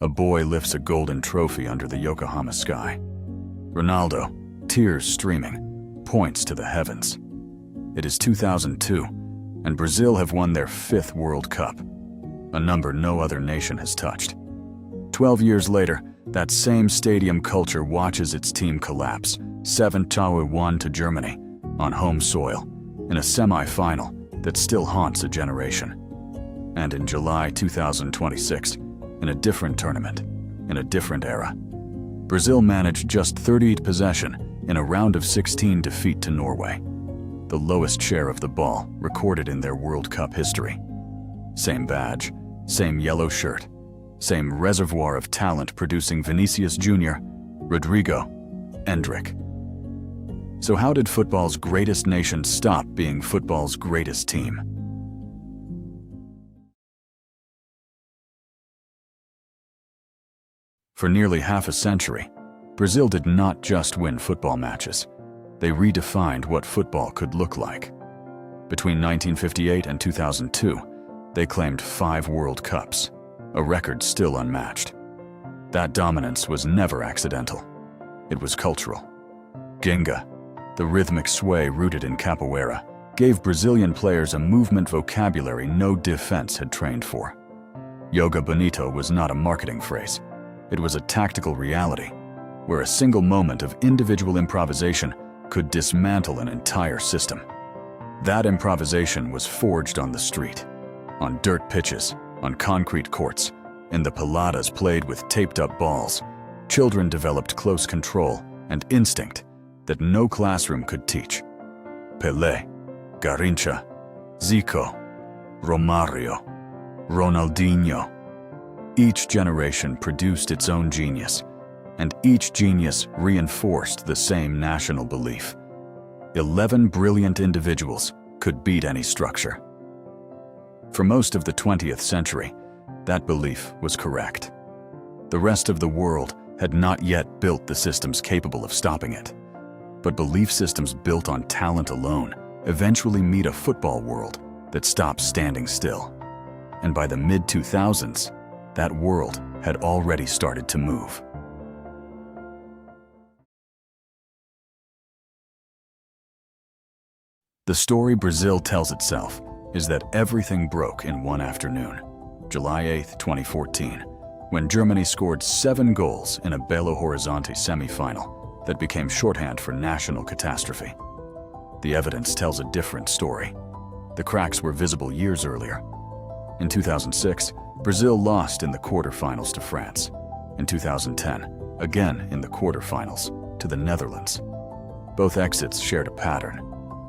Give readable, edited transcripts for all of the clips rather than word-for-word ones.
A boy lifts a golden trophy under the Yokohama sky. Ronaldo, tears streaming, points to the heavens. It is 2002, and Brazil have won their 5th World Cup, a number no other nation has touched. 12 years later, that same stadium culture watches its team collapse, 7-1 to Germany, on home soil, in a semi-final that still haunts a generation. And in July 2026, in a different tournament, in a different era, Brazil managed just 38% possession in a round of 16 defeat to Norway, the lowest share of the ball recorded in their World Cup history. Same badge, same yellow shirt, same reservoir of talent producing Vinicius Jr., Rodrigo, Endrick. So how did football's greatest nation stop being football's greatest team? For nearly half a century, Brazil did not just win football matches. They redefined what football could look like. Between 1958 and 2002, they claimed 5 World Cups, a record still unmatched. That dominance was never accidental. It was cultural. Ginga, the rhythmic sway rooted in capoeira, gave Brazilian players a movement vocabulary no defense had trained for. Joga Bonito was not a marketing phrase. It was a tactical reality, where a single moment of individual improvisation could dismantle an entire system. That improvisation was forged on the street, on dirt pitches, on concrete courts, in the peladas played with taped-up balls. Children developed close control and instinct that no classroom could teach. Pelé, Garrincha, Zico, Romario, Ronaldinho. Each generation produced its own genius, and each genius reinforced the same national belief. 11 brilliant individuals could beat any structure. For most of the 20th century, that belief was correct. The rest of the world had not yet built the systems capable of stopping it. But belief systems built on talent alone eventually meet a football world that stops standing still. And by the mid-2000s, that world had already started to move. The story Brazil tells itself is that everything broke in one afternoon, July 8, 2014, when Germany scored 7 goals in a Belo Horizonte semi-final that became shorthand for national catastrophe. The evidence tells a different story. The cracks were visible years earlier. In 2006, Brazil lost in the quarterfinals to France. In 2010, again in the quarterfinals, to the Netherlands. Both exits shared a pattern: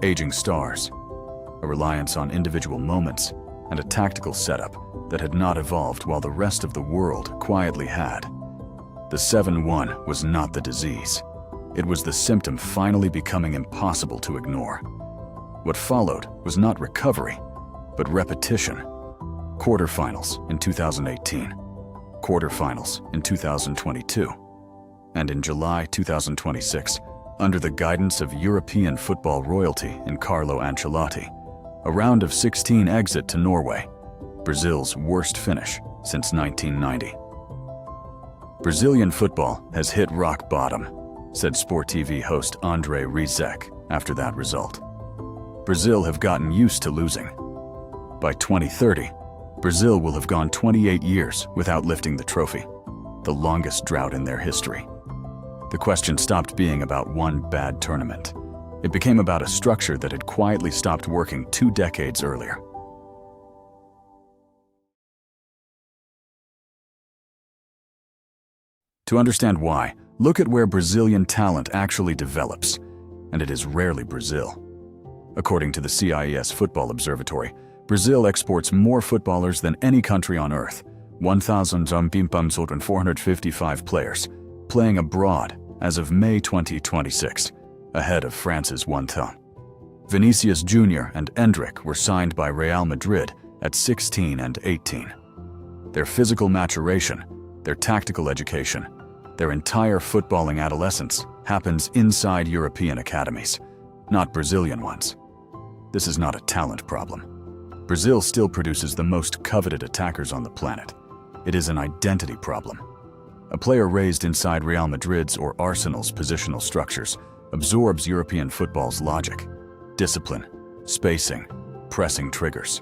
aging stars, a reliance on individual moments, and a tactical setup that had not evolved while the rest of the world quietly had. The 7-1 was not the disease. It was the symptom finally becoming impossible to ignore. What followed was not recovery, but repetition. Quarterfinals in 2018, quarterfinals in 2022, and in July 2026, under the guidance of European football royalty in Carlo Ancelotti, a round of 16 exit to Norway, Brazil's worst finish since 1990. Brazilian football has hit rock bottom, said Sport TV host Andre Rizek after that result. Brazil have gotten used to losing. By 2030, Brazil will have gone 28 years without lifting the trophy, the longest drought in their history. The question stopped being about one bad tournament. It became about a structure that had quietly stopped working 2 decades earlier. To understand why, look at where Brazilian talent actually develops, and it is rarely Brazil. According to the CIES Football Observatory, Brazil exports more footballers than any country on earth, 1,455 players, playing abroad as of May 2026, ahead of France's 1,000. Vinicius Jr. and Endrick were signed by Real Madrid at 16 and 18. Their physical maturation, their tactical education, their entire footballing adolescence happens inside European academies, not Brazilian ones. This is not a talent problem. Brazil still produces the most coveted attackers on the planet. it is an identity problem. A player raised inside Real Madrid's or Arsenal's positional structures absorbs European football's logic, discipline, spacing, pressing triggers,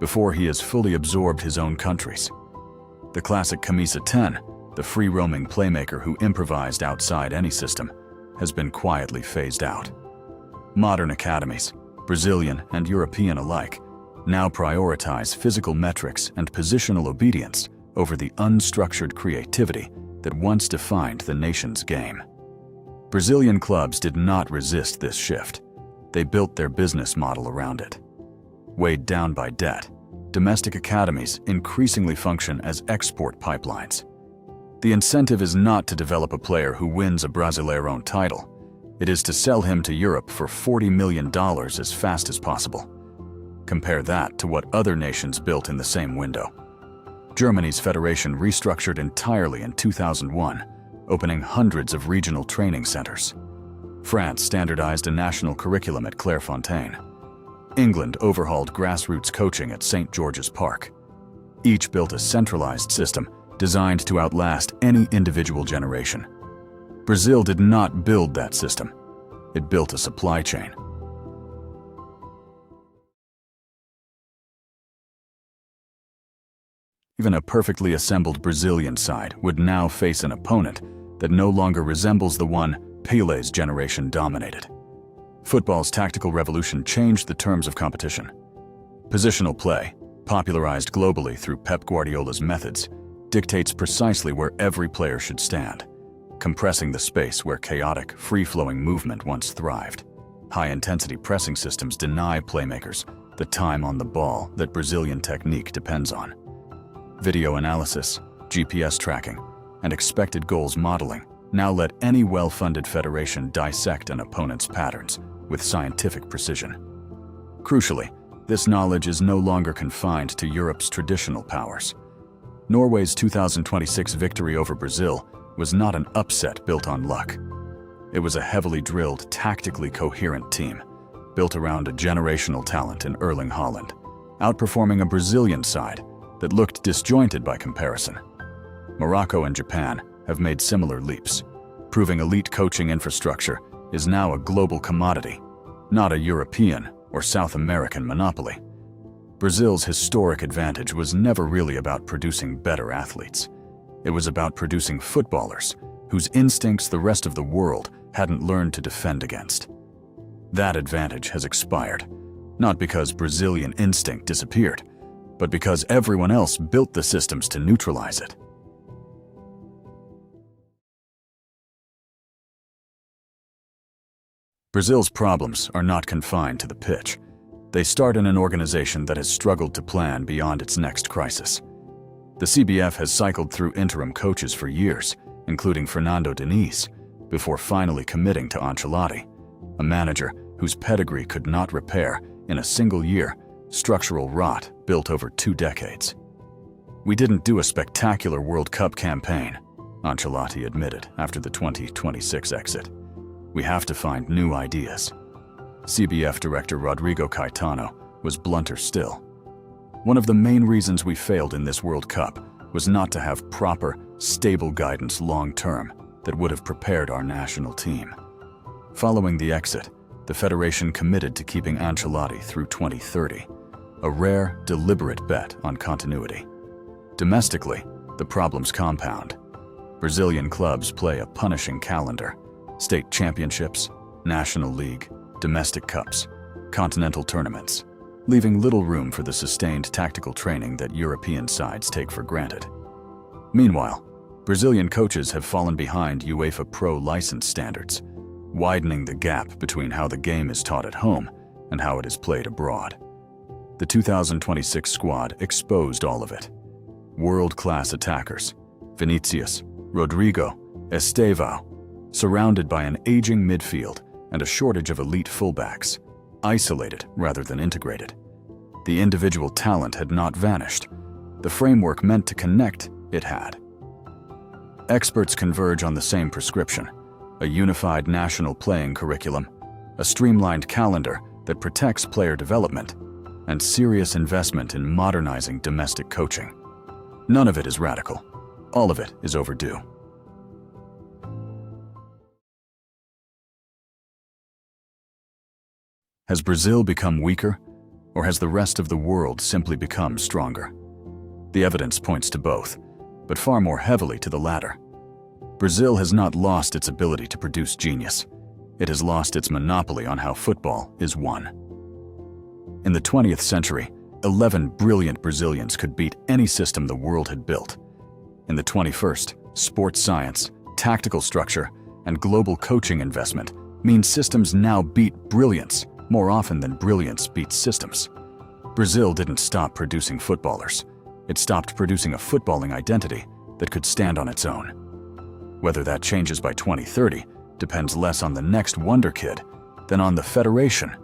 before he has fully absorbed his own country's. The classic Camisa 10, the free-roaming playmaker who improvised outside any system, has been quietly phased out. Modern academies, Brazilian and European alike, now prioritize physical metrics and positional obedience over the unstructured creativity that once defined the nation's game. Brazilian clubs did not resist this shift. They built their business model around it. Weighed down by debt, domestic academies increasingly function as export pipelines. The incentive is not to develop a player who wins a Brasileirão title. It is to sell him to Europe for $40 million as fast as possible. Compare that to what other nations built in the same window. Germany's federation restructured entirely in 2001, opening hundreds of regional training centers. France standardized a national curriculum at Clairefontaine. England overhauled grassroots coaching at St. George's Park. Each built a centralized system designed to outlast any individual generation. Brazil did not build that system. It built a supply chain. Even a perfectly assembled Brazilian side would now face an opponent that no longer resembles the one Pelé's generation dominated. Football's tactical revolution changed the terms of competition. Positional play, popularized globally through Pep Guardiola's methods, dictates precisely where every player should stand, compressing the space where chaotic, free-flowing movement once thrived. High-intensity pressing systems deny playmakers the time on the ball that Brazilian technique depends on. Video analysis, GPS tracking, and expected goals modeling now let any well-funded federation dissect an opponent's patterns with scientific precision. Crucially, this knowledge is no longer confined to Europe's traditional powers. Norway's 2026 victory over Brazil was not an upset built on luck. It was a heavily drilled, tactically coherent team, built around a generational talent in Erling Haaland, outperforming a Brazilian side that looked disjointed by comparison. Morocco and Japan have made similar leaps, proving elite coaching infrastructure is now a global commodity, not a European or South American monopoly. Brazil's historic advantage was never really about producing better athletes. It was about producing footballers whose instincts the rest of the world hadn't learned to defend against. That advantage has expired, not because Brazilian instinct disappeared, but because everyone else built the systems to neutralize it. Brazil's problems are not confined to the pitch. They start in an organization that has struggled to plan beyond its next crisis. The CBF has cycled through interim coaches for years, including Fernando Diniz, before finally committing to Ancelotti, a manager whose pedigree could not repair, in a single year, structural rot built over 2 decades. "We didn't do a spectacular World Cup campaign," Ancelotti admitted after the 2026 exit. "We have to find new ideas." CBF director Rodrigo Caetano was blunter still. "One of the main reasons we failed in this World Cup was not to have proper, stable guidance long-term that would have prepared our national team." Following the exit, the federation committed to keeping Ancelotti through 2030, a rare, deliberate bet on continuity. Domestically, the problems compound. Brazilian clubs play a punishing calendar: state championships, national league, domestic cups, continental tournaments, leaving little room for the sustained tactical training that European sides take for granted. Meanwhile, Brazilian coaches have fallen behind UEFA Pro license standards, widening the gap between how the game is taught at home and how it is played abroad. The 2026 squad exposed all of it. World-class attackers, Vinicius, Rodrigo, Estevão, surrounded by an aging midfield and a shortage of elite fullbacks, isolated rather than integrated. The individual talent had not vanished. The framework meant to connect, it had. Experts converge on the same prescription: a unified national playing curriculum, a streamlined calendar that protects player development, and serious investment in modernizing domestic coaching. None of it is radical. All of it is overdue. Has Brazil become weaker, or has the rest of the world simply become stronger? The evidence points to both, but far more heavily to the latter. Brazil has not lost its ability to produce genius. It has lost its monopoly on how football is won. In the 20th century, 11 brilliant Brazilians could beat any system the world had built. In the 21st, sports science, tactical structure, and global coaching investment mean systems now beat brilliance more often than brilliance beats systems. Brazil didn't stop producing footballers. It stopped producing a footballing identity that could stand on its own. Whether that changes by 2030 depends less on the next wonder kid than on the federation,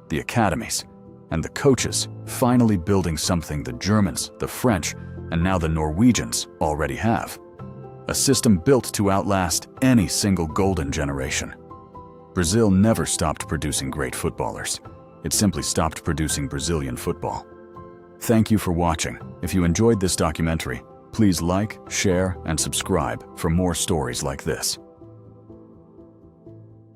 the academies, and the coaches finally building something the Germans, the French, and now the Norwegians already have. A system built to outlast any single golden generation. Brazil never stopped producing great footballers. It simply stopped producing Brazilian football. Thank you for watching. If you enjoyed this documentary, please like, share, and subscribe for more stories like this.